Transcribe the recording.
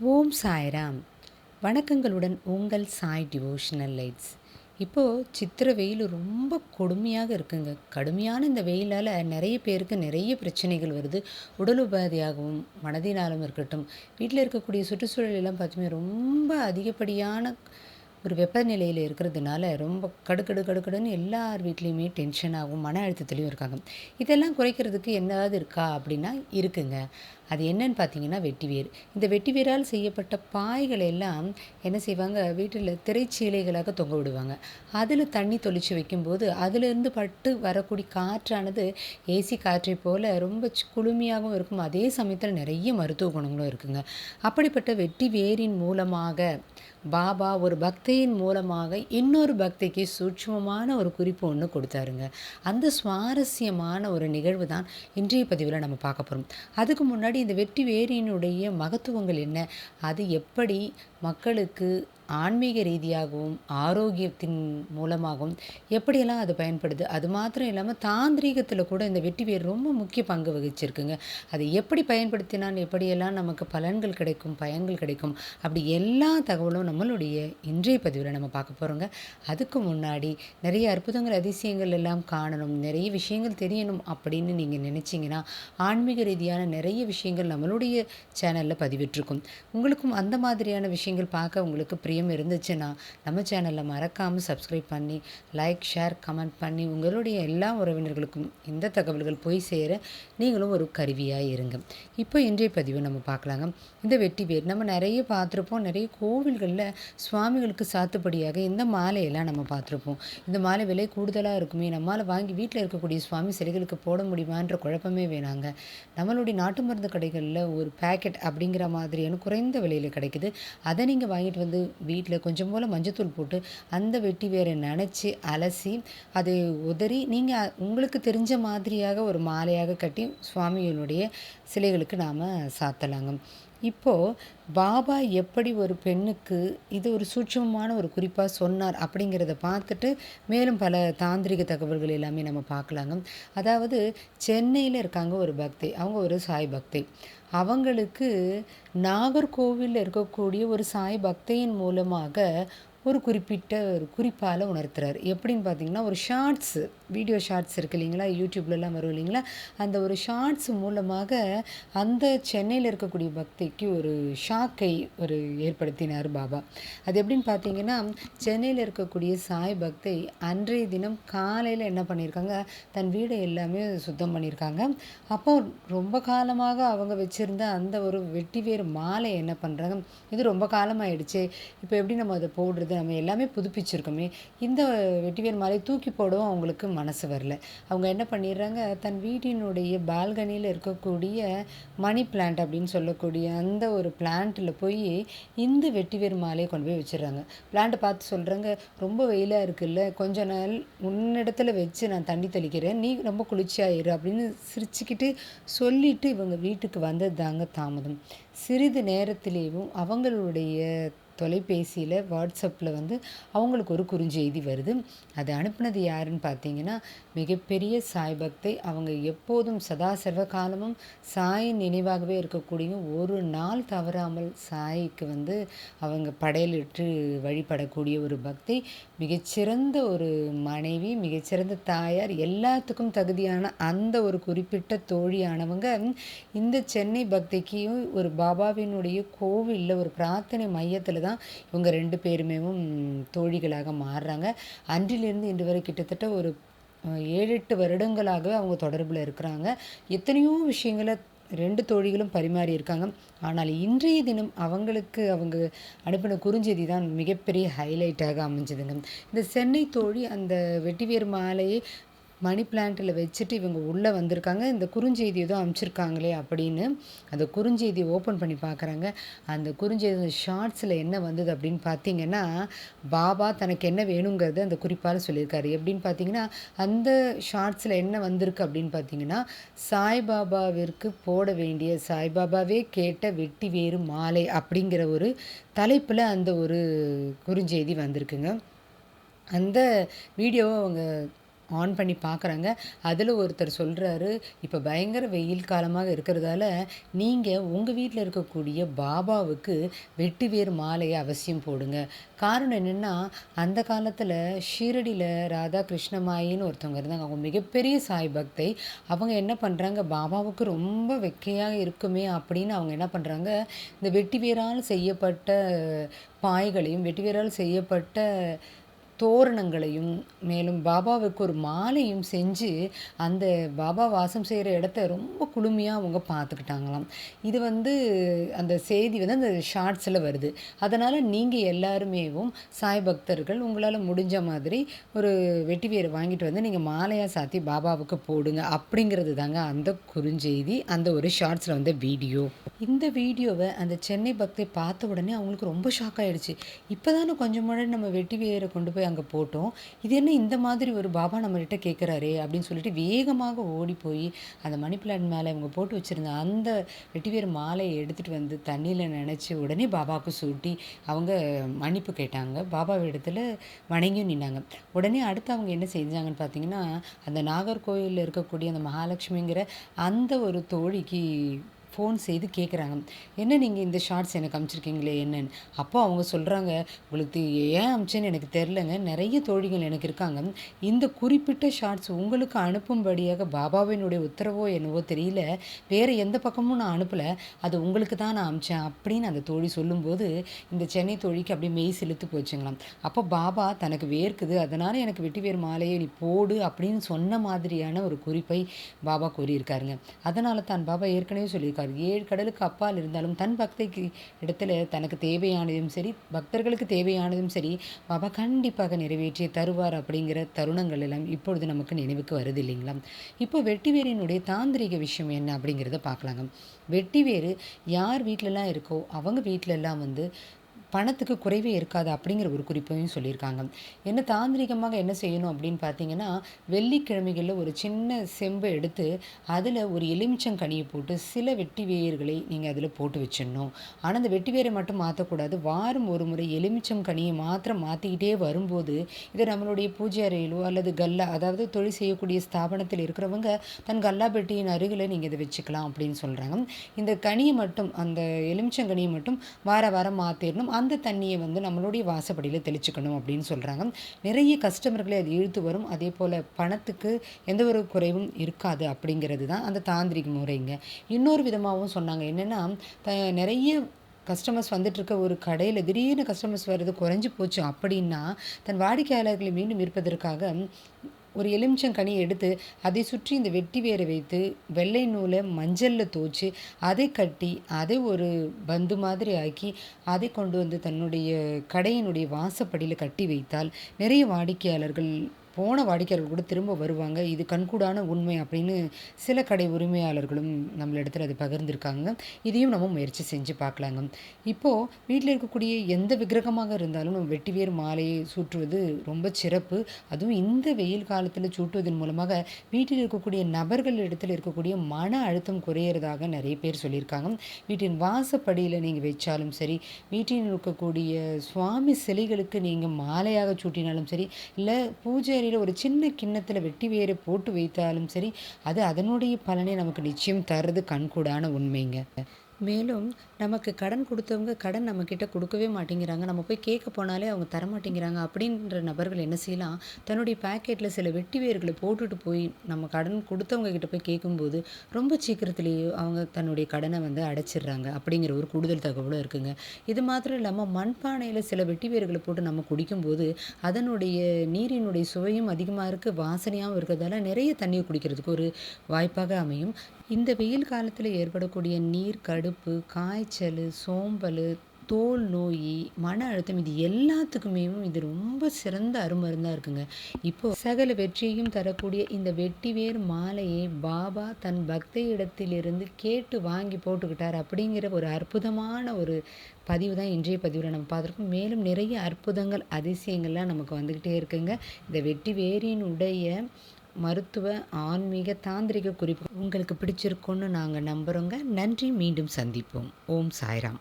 ஓம் சாய்ராம். வணக்கங்களுடன் உங்கள் Sai devotional lights. இப்போது சித்திரை வெயில் ரொம்ப கொடுமையாக இருக்குங்க. கடுமையான இந்த வெயிலால் நிறைய பேருக்கு நிறைய பிரச்சனைகள் வருது. உடல் உபாதையாகவும் மனதினாலும் இருக்கட்டும், வீட்டில் இருக்கக்கூடிய சுற்றுச்சூழல் எல்லாம் பார்த்தீங்கன்னா ரொம்ப அதிகப்படியான ஒரு வெப்பநிலையில் இருக்கிறதுனால ரொம்ப கடுக்கடுன்னு எல்லார் வீட்லேயுமே டென்ஷனாகவும் மன அழுத்தத்துலேயும் இருக்காங்க. இதெல்லாம் குறைக்கிறதுக்கு என்னதாவது இருக்கா அப்படின்னா இருக்குங்க. அது என்னன்னு பார்த்தீங்கன்னா வெட்டிவேர். இந்த வெட்டிவேரால் செய்யப்பட்ட பாய்களை எல்லாம் என்ன செய்வாங்க, வீட்டில் திரைச்சீலைகளாக தொங்க விடுவாங்க. அதில் தண்ணி தொளிச்சு வைக்கும்போது அதிலிருந்து பட்டு வரக்கூடிய காற்றானது ஏசி காற்றை போல் ரொம்ப குளுமையாகவும் இருக்கும். அதே சமயத்தில் நிறைய மருத்துவ குணங்களும் இருக்குங்க. அப்படிப்பட்ட வெட்டிவேரின் மூலமாக பாபா ஒரு பக்தியின் மூலமாக இன்னொரு பக்திக்கு சூட்சுமமான ஒரு குறிப்பு ஒன்று கொடுத்தாருங்க. அந்த சுவாரஸ்யமான ஒரு நிகழ்வு தான் இன்றைய பதிவில் நம்ம பார்க்க போகிறோம். அதுக்கு முன்னாடி இந்த வெற்றி வேரினுடைய மகத்துவங்கள் என்ன, அது எப்படி மக்களுக்கு ஆன்மீக ரீதியாகவும் ஆரோக்கியத்தின் மூலமாகவும் எப்படியெல்லாம் அது பயன்படுது, அது மாத்திரம் இல்லாமல் தாந்திரீகத்தில் கூட இந்த வெட்டி வேர் ரொம்ப முக்கிய பங்கு வகிச்சிருக்குங்க. அதை எப்படி பயன்படுத்தினால் எப்படியெல்லாம் நமக்கு பலன்கள் கிடைக்கும், பயன்கள் கிடைக்கும், அப்படி எல்லா தகவலும் நம்மளுடைய இன்றைய பதிவில் நம்ம பார்க்க போகிறோங்க. அதுக்கு முன்னாடி நிறைய அற்புதங்கள் அதிசயங்கள் எல்லாம் காணணும், நிறைய விஷயங்கள் தெரியணும் அப்படின்னு நீங்கள் நினச்சிங்கன்னா ஆன்மீக ரீதியான நிறைய விஷயங்கள் நம்மளுடைய சேனலில் பதிவிட்டிருக்கும். உங்களுக்கும் அந்த மாதிரியான விஷயங்கள் பார்க்க உங்களுக்கு பிரியம் இருந்துச்சுன்னா நம்ம சேனலில் மறக்காமல் சப்ஸ்கிரைப் பண்ணி லைக், ஷேர், கமெண்ட் பண்ணி உங்களுடைய எல்லா உறவினர்களுக்கும் இந்த தகவல்கள் போய் சேர நீங்களும் ஒரு கருவியாக இருங்க. இப்போ இன்றைய பதிவு நம்ம பார்க்கலாங்க. இந்த வெட்டி வேர் நம்ம நிறைய பார்த்துருப்போம். நிறைய கோவில்களில் சுவாமிகளுக்கு சாத்துப்படியாக இந்த மாலையெல்லாம் நம்ம பார்த்துருப்போம். இந்த மாலை விலை கூடுதலாக இருக்குமே, நம்மளால் வாங்கி வீட்டில் இருக்கக்கூடிய சுவாமி சிலைகளுக்கு போட முடியுமான்ற குழப்பமே வேணாங்க. நம்மளுடைய நாட்டு மருந்து கடைகளில் ஒரு பேக்கெட் அப்படிங்கிற மாதிரியான குறைந்த விலையில் கிடைக்குது. அதை நீங்கள் வாங்கிட்டு வந்து வீட்டில் கொஞ்சம் போல் மஞ்சத்தூள் போட்டு அந்த வெட்டி வேரை நனைச்சி அலசி அதை உதறி நீங்கள் உங்களுக்கு தெரிஞ்ச மாதிரியாக ஒரு மாலையாக கட்டி சுவாமிகளுடைய சிலைகளுக்கு நாம் சாத்தலாங்க. இப்போது பாபா எப்படி ஒரு பெண்ணுக்கு இது ஒரு சூட்சமமான ஒரு குறிப்பாக சொன்னார் அப்படிங்கிறத பார்த்துட்டு மேலும் பல தாந்திரிக தகவல்கள் எல்லாமே நம்ம பார்க்கலாங்க. அதாவது சென்னையில் இருக்காங்க ஒரு பக்தை, அவங்க ஒரு சாய் பக்தை. அவங்களுக்கு நாகர்கோவிலில் இருக்கக்கூடிய ஒரு சாய் பக்தையின் மூலமாக ஒரு குறிப்பிட்ட ஒரு குறிப்பால் உணர்த்துறார். எப்படின்னு பார்த்தீங்கன்னா, ஒரு ஷார்ட்ஸு வீடியோ ஷார்ட்ஸ் இருக்குது இல்லைங்களா, யூடியூப்லலாம் வரும் இல்லைங்களா, அந்த ஒரு ஷார்ட்ஸ் மூலமாக அந்த சென்னையில் இருக்கக்கூடிய பக்திக்கு ஒரு ஷாக்கை ஒரு ஏற்படுத்தினார் பாபா. அது எப்படின்னு பார்த்தீங்கன்னா, சென்னையில் இருக்கக்கூடிய சாய் பக்தை அன்றைய தினம் காலையில் என்ன பண்ணியிருக்காங்க, தன் வீடை எல்லாமே சுத்தம் பண்ணியிருக்காங்க. அப்போ ரொம்ப காலமாக அவங்க வச்சுருந்த அந்த ஒரு வெட்டிவேர் மாலை என்ன பண்ணுறாங்க, இது ரொம்ப காலமாகிடுச்சு, இப்போ எப்படி நம்ம அதை போடுறது, நம்ம எல்லாமே புதுப்பிச்சிருக்கோமே, இந்த வெட்டிவேர் மாலை தூக்கி போடவும் அவங்களுக்கு மனசு வரல. அவங்க என்ன பண்ணிடுறாங்க, தன் வீட்டினுடைய பால்கனியில் இருக்கக்கூடிய மணி பிளான்ட் அப்படின்னு சொல்லக்கூடிய அந்த ஒரு பிளான்ட்டில் போய் இந்த வெட்டிவேர் மாலையை கொண்டு போய் வச்சிடுறாங்க. பிளான்ட்டை பார்த்து சொல்கிறாங்க, ரொம்ப வெயிலாக இருக்குல்ல, கொஞ்ச நாள் உன்னிடத்துல வச்சு நான் தண்ணி தெளிக்கிறேன், நீ ரொம்ப குளிர்ச்சியாயிரு அப்படின்னு சிரிச்சுக்கிட்டு சொல்லிட்டு இவங்க வீட்டுக்கு வந்தது தாங்க தாமதம். சிறிது நேரத்திலேயும் அவங்களுடைய தொலைபேசியில் வாட்ஸ்அப்பில் வந்து அவங்களுக்கு ஒரு குறுஞ்செய்தி வருது. அது அனுப்புனது யாருன்னு பார்த்தீங்கன்னா, மிகப்பெரிய சாய் பக்தை. அவங்க எப்போதும் சதா சர்வ காலமும் சாயின் நினைவாகவே இருக்கக்கூடிய, ஒரு நாள் தவறாமல் சாய்க்கு வந்து அவங்க படையலிட்டு வழிபடக்கூடிய ஒரு பக்தை. மிகச்சிறந்த ஒரு மனைவி, மிகச்சிறந்த தாயார், எல்லாத்துக்கும் தகுதியான அந்த ஒரு குறிப்பிட்ட தோழியானவங்க இந்த சென்னை பக்திக்கு ஒரு பாபாவினுடைய கோவிலில் ஒரு பிரார்த்தனை மையத்தில் தான் இவங்க 2 பேருமே தோழிகளாக மாறுறாங்க. அன்றிலிருந்து இன்று வரை கிட்டத்தட்ட ஒரு 7-8 வருடங்களாகவே அவங்க தொடர்பில் இருக்கிறாங்க. எத்தனையோ விஷயங்களை 2 தோழிகளும் பரிமாறி இருக்காங்க. ஆனால் இன்றைய தினம் அவங்களுக்கு அவங்க அனுப்பின குறுஞ்செய்தி தான் மிகப்பெரிய ஹைலைட்டாக அமைஞ்சதுங்க. இந்த சென்னை தோழி அந்த வெட்டிவேர் மாலையை மணி பிளான்ட்டில் வச்சுட்டு இவங்க உள்ளே வந்திருக்காங்க. இந்த குறுஞ்செய்தி ஏதோ அனுப்பிச்சிருக்காங்களே அப்படின்னு அந்த குறுஞ்செய்தியை ஓப்பன் பண்ணி பார்க்குறாங்க. அந்த குறுஞ்செய்தி ஷார்ட்ஸில் என்ன வந்தது அப்படின்னு பார்த்தீங்கன்னா, பாபா தனக்கு என்ன வேணுங்கிறத அந்த குறிப்பால் சொல்லியிருக்காரு. எப்படின்னு பார்த்தீங்கன்னா, அந்த ஷார்ட்ஸில் என்ன வந்திருக்கு அப்படின்னு பார்த்தீங்கன்னா, சாய்பாபாவிற்கு போட வேண்டிய, சாய்பாபாவே கேட்ட வெட்டி வேறு மாலை அப்படிங்கிற ஒரு தலைப்பில் அந்த ஒரு குறுஞ்செய்தி வந்திருக்குங்க. அந்த வீடியோவை அவங்க ஆன் பண்ணி பார்க்குறாங்க. அதில ஒருத்தர் சொல்றாரு, "இப்ப பயங்கர வெயில் காலமாக இருக்கிறதால, நீங்க உங்க வீட்ல இருக்கக்கூடிய பாபாவுக்கு வெட்டி வேர் மாலைய அவசியம் போடுங்க." காரணம் என்னன்னா, அந்த காலத்தில ஷீரடியில ராதா கிருஷ்ணமாயின்னு ஒருத்தவங்க இருந்தாங்க. அவங்க மிகப்பெரிய சாய் பக்தை. அவங்க என்ன பண்றாங்க, பாபாவுக்கு ரொம்ப வெக்கையா இருக்குமே அப்படின்னு அவங்க என்ன பண்றாங்க, இந்த வெட்டி வேரால் செய்யப்பட்ட பாய்களையும், வெட்டி வேரால் செய்யப்பட்ட தோரணங்களையும், மேலும் பாபாவுக்கு ஒரு மாலையும் செஞ்சு, அந்த பாபா வாசம் செய்ற இடத்த ரொம்ப குளுமையா அவங்க பார்த்துக்கிட்டாங்களாம். இது வந்து அந்த செய்தி வந்து அந்த ஷார்ட்ஸ்ல வருது. அதனால நீங்க எல்லாருமேவும் சாய் பக்தர்கள் உங்களால முடிஞ்ச மாதிரி ஒரு வெட்டி வேர வாங்கிட்டு வந்து நீங்க மாலையா சாத்தி பாபாவுக்கு போடுங்க. அப்படிங்கிறது தாங்க அந்த குறுஞ்செய்தி. அந்த ஒரு ஷார்ட்ஸ்ல வந்த வீடியோ. இந்த வீடியோவ அந்த சென்னை பக்தை பார்த்த உடனே அவங்களுக்கு ரொம்ப ஷாக் ஆயிடுச்சு. இப்பதானே கொஞ்சம் முன்னாடி நம்ம வெட்டி வேர கொண்டு போய் அங்க போட்டோம். இது என்ன இந்த மாதிரி ஒரு பாபா நம்மகிட்ட கேட்குறாரே! அப்படின்னு சொல்லிட்டு வேகமாக ஓடி போய் அந்த மணி பிளான்ட் மேல இவங்க போட்டு வச்சிருந்த அந்த வெட்டிவேர் மாலைய எடுத்துட்டு வந்து தண்ணீல நனைச்சு உடனே பாபாவுக்கு சூட்டி அவங்க மன்னிப்பு கேட்டாங்க. பாபாவிடத்துல வணங்கியும் நின்னாங்க. உடனே அடுத்து அவங்க என்ன செஞ்சாங்கன்னு பார்த்தீங்கன்னா, அந்த நாகர்கோயில்ல இருக்கக்கூடிய அந்த மகாலட்சுமிங்கிற அந்த ஒரு தோழிக்கு ஃபோன் செய்து கேட்குறாங்க. "என்ன நீங்க இந்த ஷார்ட்ஸ் எனக்கு அனுப்பிச்சிருக்கீங்களே என்னன்னு?" அப்போ அவங்க சொல்றாங்க, "உங்களுக்கு ஏன் அனுப்பிச்சேன்னு எனக்கு தெரிலங்க. நெறைய தோழிகள் எனக்கு இருக்காங்க. இந்த குறிப்பிட்ட ஷார்ட்ஸ் உங்களுக்கு அனுப்பும்படியாக பாபாவினுடைய உத்தரவோ என்னவோ தெரியல. வேற எந்த பக்கமும் நான் அனுப்பல. அது உங்களுக்கு தான் நான் அனுப்பிச்சேன்." அப்படின்னு அந்த தோழி சொல்லும்போது, இந்த சென்னை தோழிக்கு அப்படியே மெய் சிலுத்து போச்சுங்களாம். அப்போ பாபா தனக்கு வேர்க்குது, அதனால எனக்கு வெட்டி வேர் மாலைய நீ போடு அப்படின்னு சொன்ன மாதிரியான ஒரு குறிப்பை பாபா கூறியிருக்காருங்க. அதனால தான் பாபா ஏற்கனவே சொல்லியிருக்காரு. 7 கடலுக்கு அப்பால் இருந்தாலும் தன் பக்தைக்கு இடத்துல தனக்கு தேவையானதும் சரி, பக்தர்களுக்கு தேவையானதும் சரி, பாபா கண்டிப்பாக நிறைவேற்றியே தருவார் அப்படிங்கிற தருணங்கள் எல்லாம் இப்பொழுது நமக்கு நினைவுக்கு வருது இல்லைங்களா? இப்போ வெட்டிவேரினுடைய தாந்திரீக விஷயம் என்ன அப்படிங்கிறத பார்க்கலாங்க. வெட்டிவேரு யார் வீட்லலாம் இருக்கோ, அவங்க வீட்லலாம் வந்து பணத்துக்கு குறைவே இருக்காது அப்படிங்கிற ஒரு குறிப்பையும் சொல்லியிருக்காங்க. என்ன தாந்திரிகமாக என்ன செய்யணும் அப்படின்னு பார்த்தீங்கன்னா, வெள்ளிக்கிழமைகள்ல ஒரு சின்ன செம்பு எடுத்து, அதில ஒரு எலுமிச்சங்கனிய போட்டு சில வெட்டி வேர்களை நீங்க அதில போட்டு வச்சிடணும். ஆனா, அந்த வெட்டி வேரை மட்டும் மாத்தக்கூடாது. வாரம் ஒரு முறை எலுமிச்சங்கனிய மாத்திரம் மாத்திக்கிட்டே வரும்போது, இத நம்மளுடைய பூஜை அறையிலோ அல்லது கல்லா அதாவது தொழில் செய்யக்கூடிய ஸ்தாபனத்தில் இருக்கிறவங்க, தன் கல்லா பெட்டியின் அருகில நீங்க இத வச்சுக்கலாம் அப்படின்னு சொல்றாங்க. இந்த கனிய மட்டும் அந்த எலுமிச்சங்கனிய மட்டும் வார வாரம் மாத்திரணும். அந்த தண்ணிய வந்து நம்மளுடைய வாசப்படியில தெளிச்சுக்கணும் அப்படின்னு சொல்றாங்க. நிறைய கஸ்டமர்களை அது இழுத்து வரும். அதேபோல பணத்துக்கு எந்த ஒரு குறைவும் இருக்காது அப்படிங்கிறது தான் அந்த தாந்திரிக முறைங்க. இன்னொரு விதமாவும் சொன்னாங்க. என்னன்னா, த நெறைய கஸ்டமர்ஸ் வந்துட்டுருக்க ஒரு கடையில திடீர்னு கஸ்டமர்ஸ் வர்றது குறைஞ்சு போச்சு அப்படின்னா, தன் வாடிக்கையாளர்களை மீண்டும் ஈர்ப்பதற்காக ஒரு எலுமிச்சங்கனிய எடுத்து, அதை சுற்றி இந்த வெட்டி வேர வைத்து, வெள்ளை நூல மஞ்சள்ல தோய்ச்சு, அதை கட்டி, அதை ஒரு பந்து மாதிரி ஆக்கி, அதை கொண்டு வந்து தன்னுடைய கடையினுடைய வாசப்படியில கட்டி வைத்தால், நிறைய வாடிக்கையாளர்கள் போன வாடிக்கையாளர்கள் கூட திரும்ப வருவாங்க. இது கண்கூடான உண்மை அப்படின்னு சில கடை உரிமையாளர்களும் நம்மளிடத்துல அத பகிர்ந்திருக்காங்க. இதையும் நம்ம முயற்சி செஞ்சு பார்க்கலாங்க. இப்போ வீட்ல இருக்கக்கூடிய எந்த விக்கிரகமாக இருந்தாலும் நம்ம வெட்டிவேர் மாலையை சூட்டுவது ரொம்ப சிறப்பு. அதுவும் இந்த வெயில் காலத்துல சூட்டுவதன் மூலமாக வீட்டில் இருக்கக்கூடிய நபர்கள் இடத்துல இருக்கக்கூடிய மன அழுத்தம் குறையிறதாக நெறைய பேர் சொல்லியிருக்காங்க. வீட்டின் வாசப்படியில நீங்க வச்சாலும் சரி, வீட்டில் இருக்கக்கூடிய சுவாமி சிலைகளுக்கு நீங்க மாலையாக சூட்டினாலும் சரி, இல்ல பூஜை அறையில ஒரு சின்ன கிண்ணத்துல வெட்டி வேர போட்டு வைத்தாலும் சரி, அது அதனுடைய பலனை நமக்கு நிச்சயம் தர்றது கண்கூடான உண்மைங்க. மேலும் நமக்கு கடன் குடுத்தவங்க கடன் நம்மக்கிட்ட குடுக்கவே மாட்டேங்கிறாங்க. நம்ம போய் கேட்க போனாலே அவங்க தரமாட்டேங்கிறாங்க. அப்படின்ற நபர்கள் என்ன செய்யலாம், தன்னுடைய பாக்கெட்ல சில வெட்டி வேர்கள போட்டுட்டு போய் நம்ம கடன் குடுத்தவங்க கிட்ட போய் கேட்கும்போது, ரொம்ப சீக்கிரத்திலேயே அவங்க தன்னுடைய கடன வந்து அடைச்சிடுறாங்க. அப்படிங்கிற ஒரு கூடுதல் தகவலும் இருக்குங்க. இது மாத்திரம் இல்லாம மண்பானையில சில வெட்டி வேர்கள போட்டு நம்ம குடிக்கும்போது, அதனுடைய நீரினுடைய சுவையும் அதிகமா இருக்கு, வாசனையாவும் இருக்கிறதால நிறைய தண்ணீர் குடிக்கிறதுக்கு ஒரு வாய்ப்பாக அமையும். இந்த வெயில் காலத்துல ஏற்படக்கூடிய நீர் கடுப்பு, காய்ச்சலு, சோம்பலு, தோல் நோயி, மன அழுத்தம் இது எல்லாத்துக்குமேவும் இது ரொம்ப சிறந்த அருமருந்தா இருக்குங்க. இப்போ சகல வெற்றியையும் தரக்கூடிய இந்த வெட்டிவேர் மாலையை பாபா தன் பக்தையிடத்திலிருந்து கேட்டு வாங்கி போட்டுக்கிட்டார் அப்படிங்கிற ஒரு அற்புதமான ஒரு பதிவு தான் இன்றைய பதிவுல நம்ம பார்த்துருக்கோம். மேலும் நிறைய அற்புதங்கள், அதிசயங்கள்லாம் நமக்கு வந்துக்கிட்டே இருக்குங்க. இந்த வெட்டிவேரினுடைய மருத்துவ, ஆன்மீக, தாந்திரிக குறிப்பு உங்களுக்கு பிடிச்சிருக்கும்னு நாங்க நம்புறோங்க. நன்றி. மீண்டும் சந்திப்போம். ஓம் சாய்ராம்.